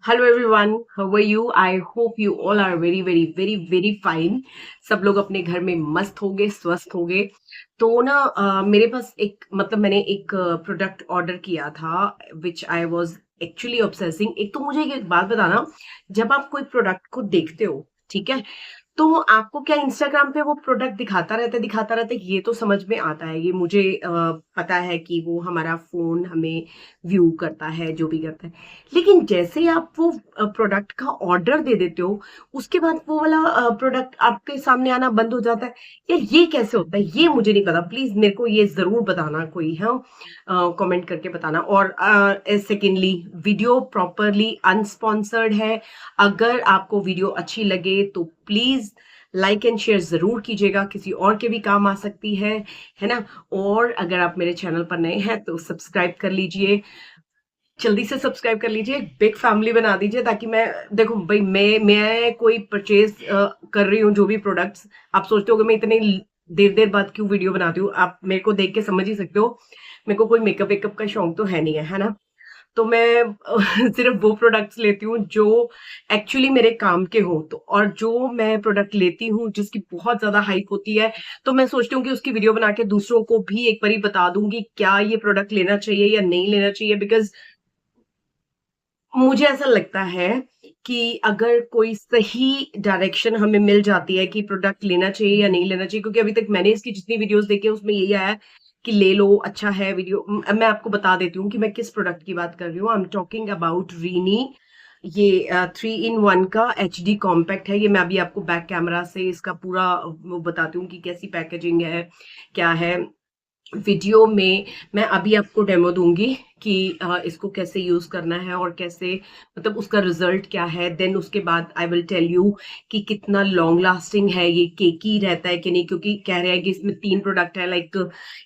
Hello everyone, how are you? I hope you all are very very very very fine. सब लोग अपने घर में मस्त होंगे, स्वस्थ होंगे। तो ना मेरे पास एक मैंने एक प्रोडक्ट ऑर्डर किया था विच आई वाज एक्चुअली ऑब्सेसिंग। एक तो मुझे एक बात बताना, जब आप कोई प्रोडक्ट को देखते हो, ठीक है, तो आपको क्या इंस्टाग्राम पे वो प्रोडक्ट दिखाता रहता है, ये तो समझ में आता है, ये मुझे पता है कि वो हमारा फोन हमें व्यू करता है, जो भी करता है। लेकिन जैसे ही आप वो प्रोडक्ट का ऑर्डर दे देते हो, उसके बाद वो वाला प्रोडक्ट आपके सामने आना बंद हो जाता है। यार ये कैसे होता है, ये मुझे नहीं पता। प्लीज मेरे को ये जरूर बताना, कोई है कमेंट करके बताना। और सेकेंडली, वीडियो प्रॉपरली अनस्पॉन्सर्ड है। अगर आपको वीडियो अच्छी लगे तो प्लीज लाइक एंड शेयर जरूर कीजिएगा, किसी और के भी काम आ सकती है ना। और अगर आप मेरे चैनल पर नए हैं तो सब्सक्राइब कर लीजिए, जल्दी से सब्सक्राइब कर लीजिए, बिग फैमिली बना दीजिए, ताकि मैं देखो भाई, मैं कोई परचेज कर रही हूँ जो भी प्रोडक्ट्स, आप सोचते हो कि मैं इतने देर देर बाद क्यों वीडियो बनाती हूँ, आप मेरे को देख के समझ ही सकते हो। मेरे को कोई मेकअप वेकअप का शौक तो है नहीं है ना। तो मैं सिर्फ वो प्रोडक्ट्स लेती हूँ जो एक्चुअली मेरे काम के हो। तो और जो मैं प्रोडक्ट लेती हूँ जिसकी बहुत ज्यादा हाइप होती है, तो मैं सोचती हूँ कि उसकी वीडियो बना के दूसरों को भी एक बारी बता दूंगी क्या ये प्रोडक्ट लेना चाहिए या नहीं लेना चाहिए। बिकॉज मुझे ऐसा लगता है कि अगर कोई सही डायरेक्शन हमें मिल जाती है कि प्रोडक्ट लेना चाहिए या नहीं लेना चाहिए, क्योंकि अभी तक मैंने इसकी जितनी वीडियोस देखी है उसमें यही आया है कि ले लो, अच्छा है वीडियो। मैं आपको बता देती हूँ कि मैं किस प्रोडक्ट की बात कर रही हूँ। I am talking about René. ये 3 in 1 का HD कॉम्पैक्ट है। ये मैं अभी आपको बैक कैमरा से इसका पूरा वो बताती हूँ कि कैसी पैकेजिंग है, क्या है। वीडियो में मैं अभी आपको डेमो दूंगी कि इसको कैसे यूज करना है और कैसे, उसका रिजल्ट क्या है। देन उसके बाद आई विल टेल यू कि कितना लॉन्ग लास्टिंग है, ये केकी रहता है कि नहीं, क्योंकि कह रहे हैं कि इसमें 3 प्रोडक्ट है। लाइक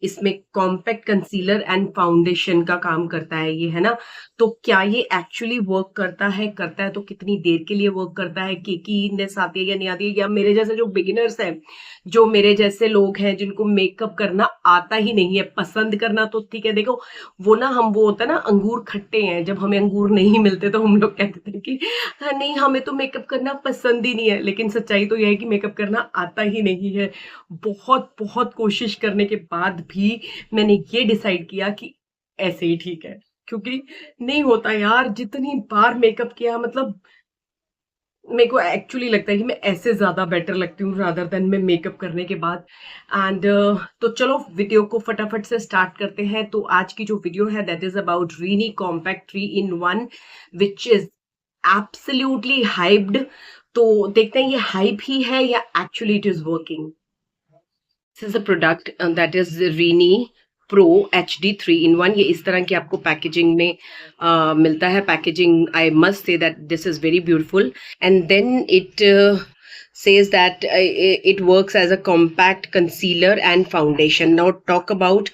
इसमें कॉम्पैक्ट कंसीलर एंड फाउंडेशन का काम करता है ये, है ना। तो क्या ये एक्चुअली वर्क करता है तो कितनी देर के लिए वर्क करता है, केकीनेस आती है या नहीं आती है, या मेरे जैसे जो बिगिनर्स हैं, जो मेरे जैसे लोग हैं जिनको मेकअप करना आता ही नहीं है, पसंद करना तो ठीक है। देखो वो ना, हम वो होता है ना, अंगूर खट्टे हैं, जब हमें अंगूर नहीं मिलते तो हम लोग कहते थे कि हाँ नहीं, हमें तो मेकअप करना पसंद ही नहीं है। लेकिन सच्चाई तो यह है कि मेकअप करना आता ही नहीं है। बहुत बहुत कोशिश करने के बाद भी मैंने ये डिसाइड किया कि ऐसे ही ठीक है, क्योंकि नहीं होता यार। जितनी बार मेकअप किया, मेरे को एक्चुअली लगता है कि मैं ऐसे ज्यादा बेटर लगती हूँ रादर देन मैं मेकअप करने के बाद। एंड तो चलो वीडियो को फटाफट से स्टार्ट करते हैं। तो आज की जो वीडियो है that is about René compact 3 in 1 which is absolutely hyped. तो देखते हैं ये हाइप ही है या actually it is working. This is a product that is René pro HD 3 in 1। ये इस तरह की आपको पैकेजिंग में मिलता है। Packaging, I must say that this is very beautiful. And then it says that it works as a compact concealer and foundation. Now talk about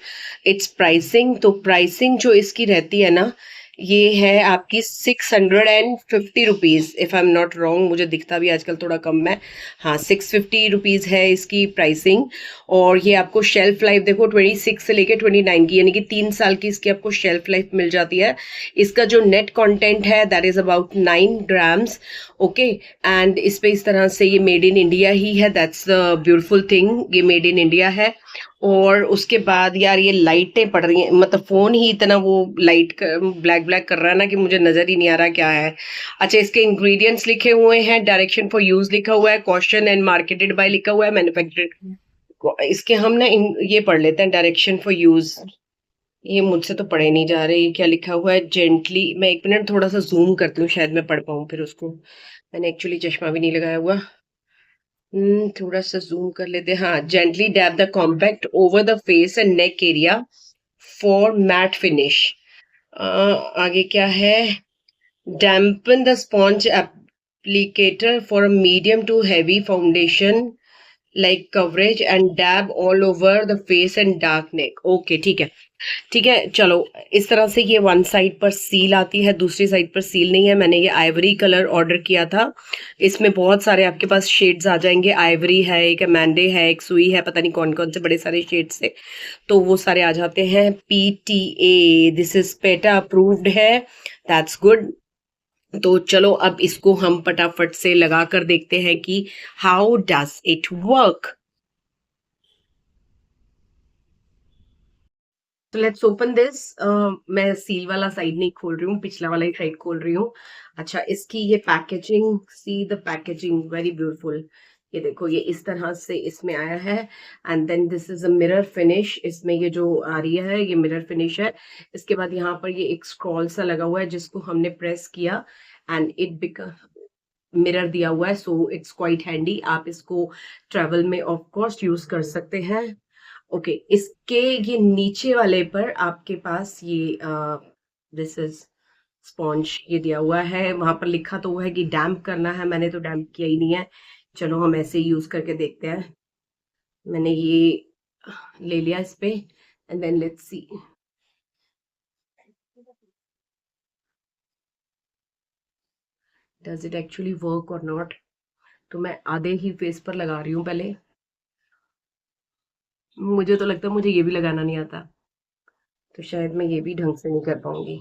its pricing. तो pricing जो इसकी रहती है ना, ये है आपकी 650 rupees, if I am not wrong. मुझे दिखता भी आजकल थोड़ा कम है। हाँ, 650 रुपीज है इसकी प्राइसिंग। और ये आपको शेल्फ लाइफ देखो 26 से लेके 29 की, यानी कि 3 साल की इसकी आपको शेल्फ लाइफ मिल जाती है। इसका जो नेट कंटेंट है that is about 9 grams. Okay. And इस पे इस तरह से ये मेड इन इंडिया ही है, दैट्स द ब्यूटीफुल थिंग, ये मेड इन इंडिया है। और उसके बाद यार ये लाइटें पड़ रही हैं, फोन ही इतना वो लाइट ब्लैक ब्लैक कर रहा है ना कि मुझे नजर ही नहीं आ रहा क्या है। अच्छा, इसके इंग्रेडिएंट्स लिखे हुए हैं, डायरेक्शन फॉर यूज लिखा हुआ है, कॉशन एंड मार्केटेड बाय लिखा हुआ है, मैन्युफैक्चर्ड। इसके हम ना ये पढ़ लेते हैं, डायरेक्शन फॉर यूज। ये मुझसे तो पढ़े नहीं जा रहे, ये क्या लिखा हुआ है? जेंटली, मैं एक मिनट थोड़ा सा जूम करती हूँ, शायद मैं पढ़ पाऊँ फिर उसको। मैंने एक्चुअली चश्मा भी नहीं लगाया हुआ। थोड़ा सा जूम कर लेते हैं। हाँ, gently dab the compact over the face and neck area for matte finish. आगे क्या है? Dampen the sponge applicator for a medium to heavy foundation like coverage and dab all over the face and dark neck. Okay, ठीक है ठीक है, चलो। इस तरह से ये वन साइड पर सील आती है, दूसरी साइड पर सील नहीं है। मैंने ये आइवरी कलर ऑर्डर किया था। इसमें बहुत सारे आपके पास शेड्स आ जाएंगे। आइवरी है, एक मैंडे है, एक सुई है, पता नहीं कौन कौन से बड़े सारे शेड्स है, तो वो सारे आ जाते हैं। PTA, this is PETA approved है, दैट्स गुड। तो चलो अब इसको हम फटाफट से लगा कर देखते हैं कि हाउ डज इट वर्क। तो लेट्स ओपन दिस। मैं सील वाला साइड नहीं खोल रही हूँ, पिछला वाला ही साइड खोल रही हूँ। अच्छा, इसकी ये packaging, see the packaging, very beautiful. ये देखो, ये इस तरह से इसमें आया है। And then this is a mirror finish. इसमें ये जो आ रही है ये मिरर फिनिश है। इसके बाद यहाँ पर ये एक स्क्रॉल सा लगा हुआ है जिसको हमने प्रेस किया एंड इट बिकम मिरर दिया हुआ है, सो इट्स क्वाइट हैंडी। आप इसको ट्रेवल में ऑफ कोर्स यूज कर सकते हैं। ओके, इसके ये नीचे वाले पर आपके पास ये दिस इज स्पॉन्ज ये दिया हुआ है। वहां पर लिखा तो हुआ है कि डैम्प करना है, मैंने तो डैम्प किया ही नहीं है। चलो हम ऐसे ही यूज करके देखते हैं। मैंने ये ले लिया इस पे and then let's see does it actually work और नॉट। तो मैं आधे ही फेस पर लगा रही हूँ पहले। मुझे तो लगता है मुझे ये भी लगाना नहीं आता, तो शायद मैं ये भी ढंग से नहीं कर पाऊंगी।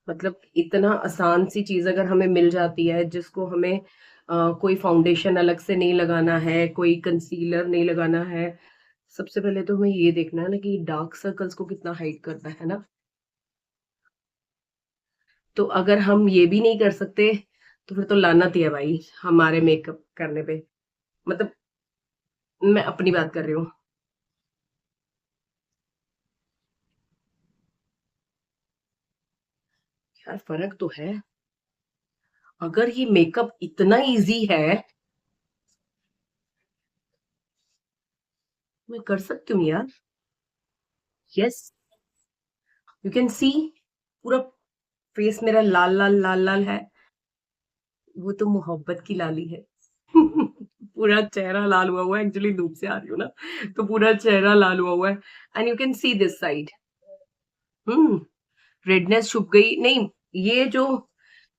मतलब इतना आसान सी चीज अगर हमें मिल जाती है, जिसको हमें कोई फाउंडेशन अलग से नहीं लगाना है, कोई कंसीलर नहीं लगाना है। सबसे पहले तो हमें ये देखना है ना कि डार्क सर्कल्स को कितना हाइड करता है ना। तो अगर हम ये भी नहीं कर सकते तो फिर तो लानत ही है भाई हमारे मेकअप करने पे। मतलब मैं अपनी बात कर रही हूँ। यार फर्क तो है। अगर ये मेकअप इतना इजी है, मैं कर सकती हूँ यार। यस, यू कैन सी, पूरा फेस मेरा लाल लाल लाल लाल है। वो तो मोहब्बत की लाली है। पूरा चेहरा लाल हुआ हुआ है, एक्चुअली धूप से आ रही हूँ ना, तो पूरा चेहरा लाल हुआ हुआ है। And you can see this side. Hmm, redness छुप गई नहीं। ये जो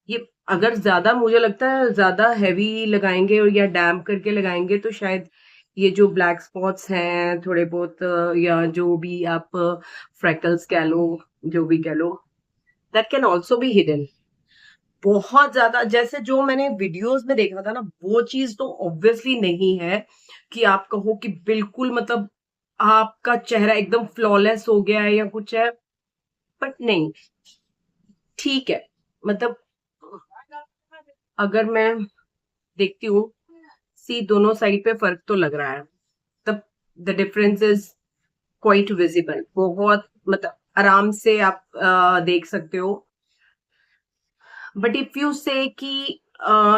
ये अगर ज्यादा, मुझे लगता है ज्यादा हैवी लगाएंगे और या डैम्प करके लगाएंगे तो शायद ये जो ब्लैक स्पॉट्स हैं थोड़े बहुत, या जो भी आप फ्रैकल्स कह लो, जो भी कह लो, that can also be hidden. बहुत ज्यादा जैसे जो मैंने वीडियोस में देखा था ना, वो चीज तो ऑब्वियसली नहीं है कि आप कहो कि बिल्कुल मतलब आपका चेहरा एकदम फ्लॉलेस हो गया है या कुछ है। बट नहीं, ठीक है। मतलब अगर मैं देखती हूँ, सी दोनों साइड पे फर्क तो लग रहा है। तब the difference is quite visible, बहुत मतलब आराम से आप देख सकते हो। बट इफ यू से कि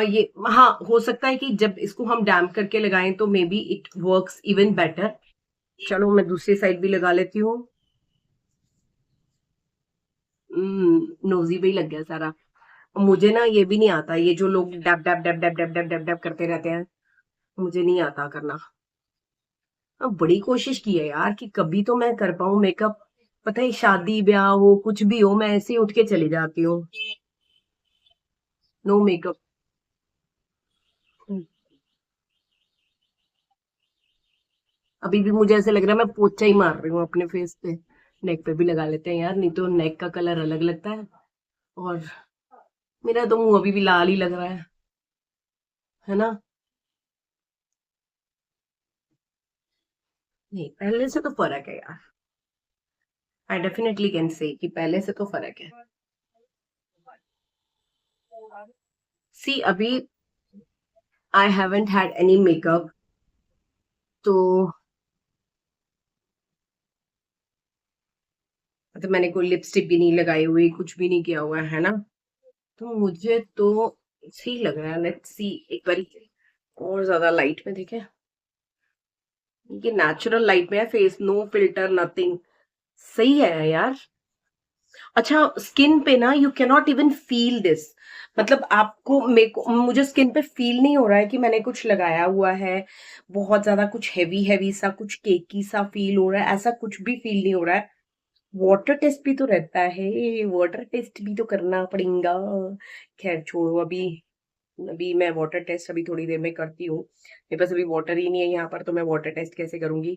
ये हाँ हो सकता है कि जब इसको हम डैम्प करके लगाएं तो may be it works even better. चलो मैं दूसरी साइड भी लगा लेती हूँ। नोजी भी लग गया सारा। मुझे ना ये भी नहीं आता, ये जो लोग dab dab dab dab dab dab dab dab करते रहते हैं, मुझे नहीं आता करना। अब बड़ी कोशिश की है यार कि कभी तो मैं कर पाऊं मेकअप। पता है, शादी ब्याह हो कुछ भी हो, मैं ऐसे ही उठ के चली जाती हूँ, नो मेकअप। अभी भी मुझे ऐसे लग रहा है मैं पोछा ही मार रही हूँ अपने फेस पे। नेक पे भी लगा लेते हैं यार, नहीं तो नेक का कलर अलग लगता है। और मेरा तो मुंह अभी भी लाल ही लग रहा है ना। नहीं, पहले से तो फर्क है यार। आई डेफिनेटली कैन से कि पहले से तो फर्क है। सी अभी I haven't had any makeup, तो मतलब मैंने कोई लिपस्टिक भी नहीं लगाई हुई, कुछ भी नहीं किया हुआ है ना। तो मुझे तो सही लग रहा है। लेट्स सी एक बार और ज्यादा लाइट में देखें। ये नेचुरल लाइट में है फेस, नो फिल्टर नथिंग। सही है यार। अच्छा, स्किन पे ना you can not even feel this. मतलब आपको मेरे को मुझे स्किन पे फील नहीं हो रहा है कि मैंने कुछ लगाया हुआ है। बहुत ज्यादा कुछ हैवी हैवी सा, कुछ केकी सा फील हो रहा है, ऐसा कुछ भी फील नहीं हो रहा है। वाटर टेस्ट भी तो रहता है, वाटर टेस्ट भी तो करना पड़ेगा। खैर छोड़ो, अभी अभी मैं वाटर टेस्ट अभी थोड़ी देर में करती हूँ। मेरे पास अभी वाटर ही नहीं है यहाँ पर, तो मैं वाटर टेस्ट कैसे करूंगी।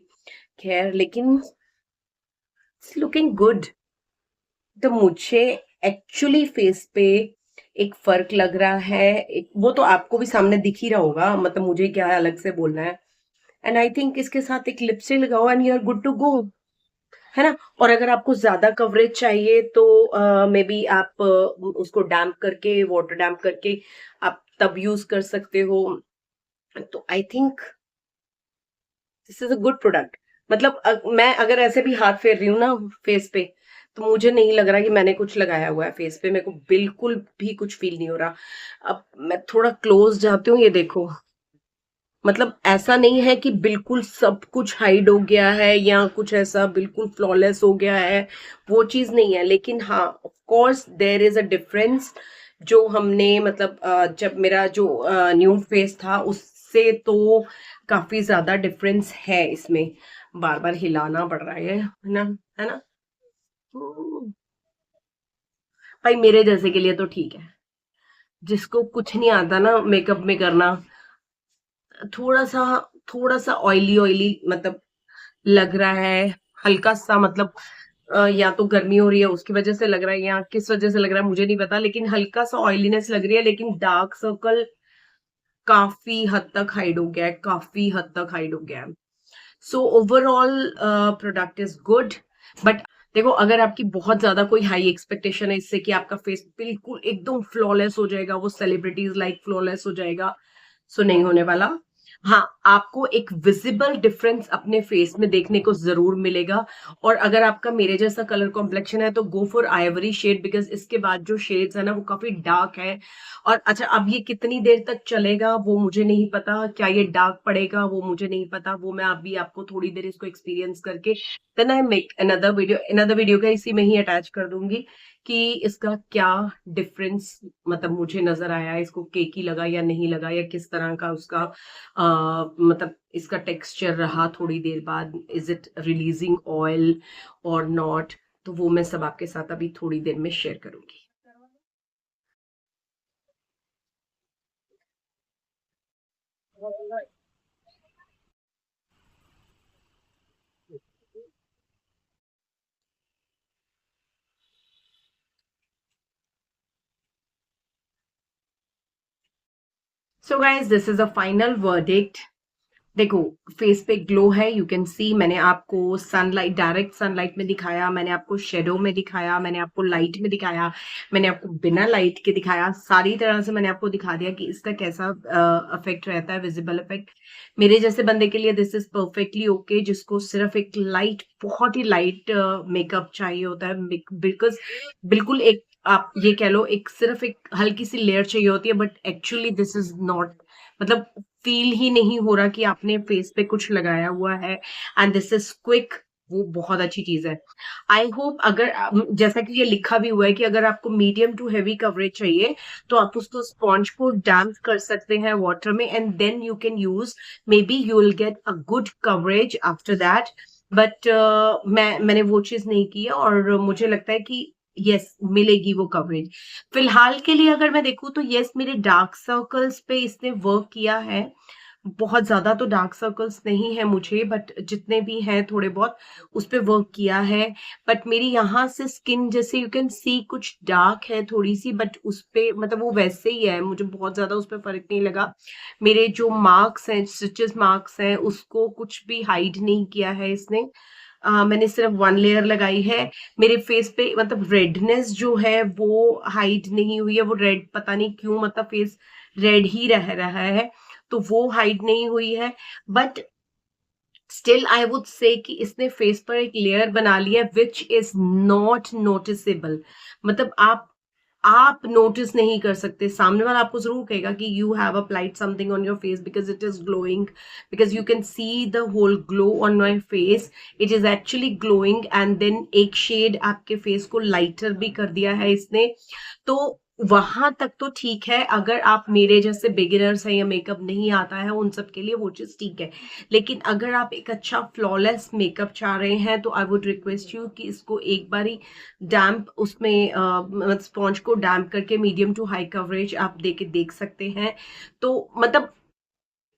खैर लेकिन लुकिंग गुड। तो मुझे एक्चुअली फेस पे एक फर्क लग रहा है। वो तो आपको भी सामने दिख ही रहा होगा, मतलब मुझे क्या है अलग से बोलना है। एंड आई थिंक इसके साथ एक लिपस्टिक लगाओ and you are good to go, है ना। और अगर आपको ज्यादा कवरेज चाहिए तो मे बी आप उसको डैम्प करके, वाटर डैम्प करके आप तब यूज कर सकते हो। तो I think this is a good product. मतलब मैं अगर ऐसे भी हाथ फेर रही हूँ ना फेस पे, तो मुझे नहीं लग रहा कि मैंने कुछ लगाया हुआ है फेस पे, मेरे को बिल्कुल भी कुछ फील नहीं हो रहा। अब मैं थोड़ा क्लोज जाती हूँ, ये देखो, मतलब ऐसा नहीं है कि बिल्कुल सब कुछ हाइड हो गया है या कुछ ऐसा बिल्कुल फ्लॉलेस हो गया है, वो चीज नहीं है। लेकिन हाँ, of course there is a difference. जो हमने मतलब जब मेरा जो न्यू फेस था उससे तो काफी ज्यादा डिफरेंस है इसमें। बार बार हिलाना पड़ रहा है ना, है ना। हम्म, भाई मेरे जैसे के लिए तो ठीक है, जिसको कुछ नहीं आता ना मेकअप में करना, थोड़ा सा थोड़ा सा ऑयली ऑयली मतलब लग रहा है, हल्का सा मतलब या तो गर्मी हो रही है उसकी वजह से लग रहा है या किस वजह से लग रहा है मुझे नहीं पता, लेकिन हल्का सा ऑयलीनेस लग रही है। लेकिन डार्क सर्कल काफी हद तक हाइड हो गया है, काफी हद तक हाइड हो गया है। So overall product is good. But देखो, अगर आपकी बहुत ज्यादा कोई हाई एक्सपेक्टेशन है इससे कि आपका फेस बिल्कुल एकदम फ्लॉलेस हो जाएगा, वो सेलिब्रिटीज लाइक फ्लॉलेस हो जाएगा, सो नहीं होने वाला। हाँ, आपको एक विजिबल डिफरेंस अपने फेस में देखने को जरूर मिलेगा। और अगर आपका मेरे जैसा कलर कॉम्प्लेक्शन है तो go for ivory shade, because इसके बाद जो शेड्स है ना वो काफी डार्क है। और अच्छा, अब ये कितनी देर तक चलेगा वो मुझे नहीं पता, क्या ये डार्क पड़ेगा वो मुझे नहीं पता, वो मैं अभी आपको थोड़ी देर इसको एक्सपीरियंस करके then I make another video का इसी में ही अटैच कर दूंगी कि इसका क्या डिफरेंस मतलब मुझे नजर आया, इसको केकी लगा या नहीं लगा, या किस तरह का उसका मतलब इसका टेक्सचर रहा थोड़ी देर बाद, इज इट रिलीजिंग ऑयल और नॉट। तो वो मैं सब आपके साथ अभी थोड़ी देर में शेयर करूंगी। So guys, this is a final verdict. देखो, फेस पे ग्लो है, यू कैन सी। मैंने आपको सनलाइट, डायरेक्ट सनलाइट में दिखाया, मैंने आपको शेडो में दिखाया, मैंने आपको लाइट में दिखाया, मैंने आपको बिना लाइट के दिखाया, सारी तरह से मैंने आपको दिखा दिया कि इसका कैसा इफेक्ट रहता है, विजिबल इफेक्ट। मेरे जैसे बंदे के लिए दिस इज परफेक्टली ओके, जिसको सिर्फ एक लाइट, बहुत ही लाइट मेकअप चाहिए होता है, बिकॉज बिल्कुल एक, आप ये कह लो, एक सिर्फ एक हल्की सी लेयर चाहिए होती है, but actually this is not, मतलब फील ही नहीं हो रहा कि आपने फेस पे कुछ लगाया हुआ है। एंड दिस इज क्विक, वो बहुत अच्छी चीज है। आई होप, अगर जैसा कि ये लिखा भी हुआ है कि अगर आपको मीडियम टू हैवी कवरेज चाहिए तो आप उसको स्पॉन्ज को डैम्प कर सकते हैं वाटर में, and then you can use, maybe you will get a good coverage after that. But मैंने वो चीज नहीं की है, और मुझे लगता है कि यस, मिलेगी वो कवरेज। फिलहाल के लिए अगर मैं देखूं तो यस, मेरे डार्क सर्कल्स पे इसने वर्क किया है। बहुत ज्यादा तो डार्क सर्कल्स नहीं है मुझे, बट जितने भी हैं थोड़े बहुत उस पे वर्क किया है। बट मेरी यहाँ से स्किन जैसे यू कैन सी कुछ डार्क है थोड़ी सी, बट उस पे मतलब वो वैसे ही है, मुझे बहुत ज्यादा उस पर फर्क नहीं लगा। मेरे जो मार्क्स हैं, स्टिचेस मार्क्स हैं, उसको कुछ भी हाइड नहीं किया है इसने। मैंने सिर्फ वन लेयर लगाई है। मेरे फेस पे मतलब रेडनेस जो है वो हाइड नहीं हुई है, वो रेड पता नहीं क्यों, मतलब फेस रेड ही रह रहा है, तो वो हाइड नहीं हुई है। But still I would say कि इसने फेस पर एक लेयर बना लिया विच इज नॉट नोटिसेबल। मतलब आप नोटिस नहीं कर सकते, सामने वाला आपको जरूर कहेगा कि you have applied something on your face because it is glowing, because you can see the whole glow on my face, it is actually glowing. And then एक शेड आपके फेस को लाइटर भी कर दिया है इसने। तो वहां तक तो ठीक है, अगर आप मेरे जैसे बिगिनर्स हैं या मेकअप नहीं आता है उन सब के लिए वो चीज ठीक है। लेकिन अगर आप एक अच्छा फ्लॉलेस मेकअप चाह रहे हैं तो आई वुड रिक्वेस्ट यू कि इसको एक बारी डैम्प उसमें स्पॉन्ज को डैम्प करके मीडियम टू हाई कवरेज आप देके देख सकते हैं। तो मतलब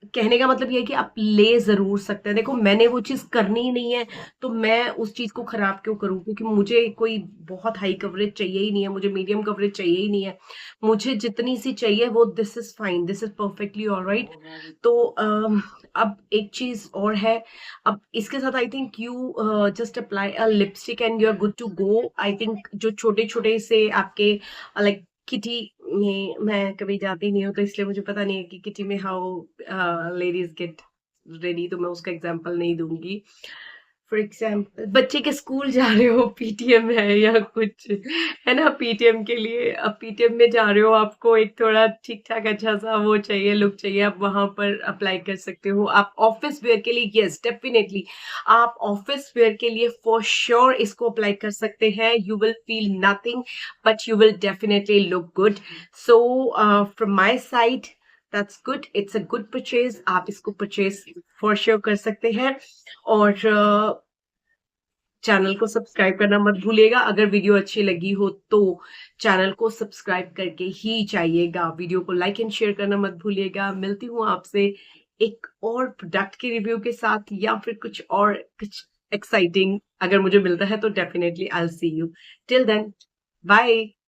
कहने का मतलब ये है कि आप ले ज़रूर सकते हैं। देखो मैंने वो चीज़ करनी ही नहीं है, तो मैं उस चीज़ को खराब क्यों करूँ? क्योंकि मुझे कोई बहुत हाई कवरेज चाहिए ही नहीं है, मुझे मीडियम कवरेज चाहिए ही नहीं है। मुझे जितनी सी चाहिए वो this is fine, this is perfectly alright. तो अब एक चीज़ और है, अब इसके साथ I think you just apply a lipstick and you are good to go. I think जो छोटे-छोटे से आपके लाइक किटी में मैं कभी जाती नहीं हूँ, तो इसलिए मुझे पता नहीं है कि किटी में हाउ लेडीज गेट रेडी, तो मैं उसका एग्जांपल नहीं दूंगी। फॉर एग्जांपल बच्चे के स्कूल जा रहे हो, पीटीएम है या कुछ है ना, पीटीएम के लिए, अब पीटीएम में जा रहे हो, आपको एक थोड़ा ठीक ठाक अच्छा सा वो चाहिए, लुक चाहिए, आप वहां पर अप्लाई कर सकते हो। आप ऑफिस वेयर के लिए, यस डेफिनेटली आप ऑफिस वेयर के लिए फॉर श्योर इसको अप्लाई कर सकते हैं। You will feel nothing but you will definitely look good. So from my side that's good, it's a good purchase, आप इसको परचेज फॉर श्योर कर सकते हैं। और चैनल को सब्सक्राइब करना मत भूलिएगा। अगर वीडियो अच्छी लगी हो तो चैनल को सब्सक्राइब करके ही जाइएगा। वीडियो को लाइक एंड शेयर करना मत भूलिएगा। मिलती हूँ आपसे एक और प्रोडक्ट के रिव्यू के साथ, या फिर कुछ एक्साइटिंग अगर मुझे मिलता है तो definitely I will see you. Till then bye.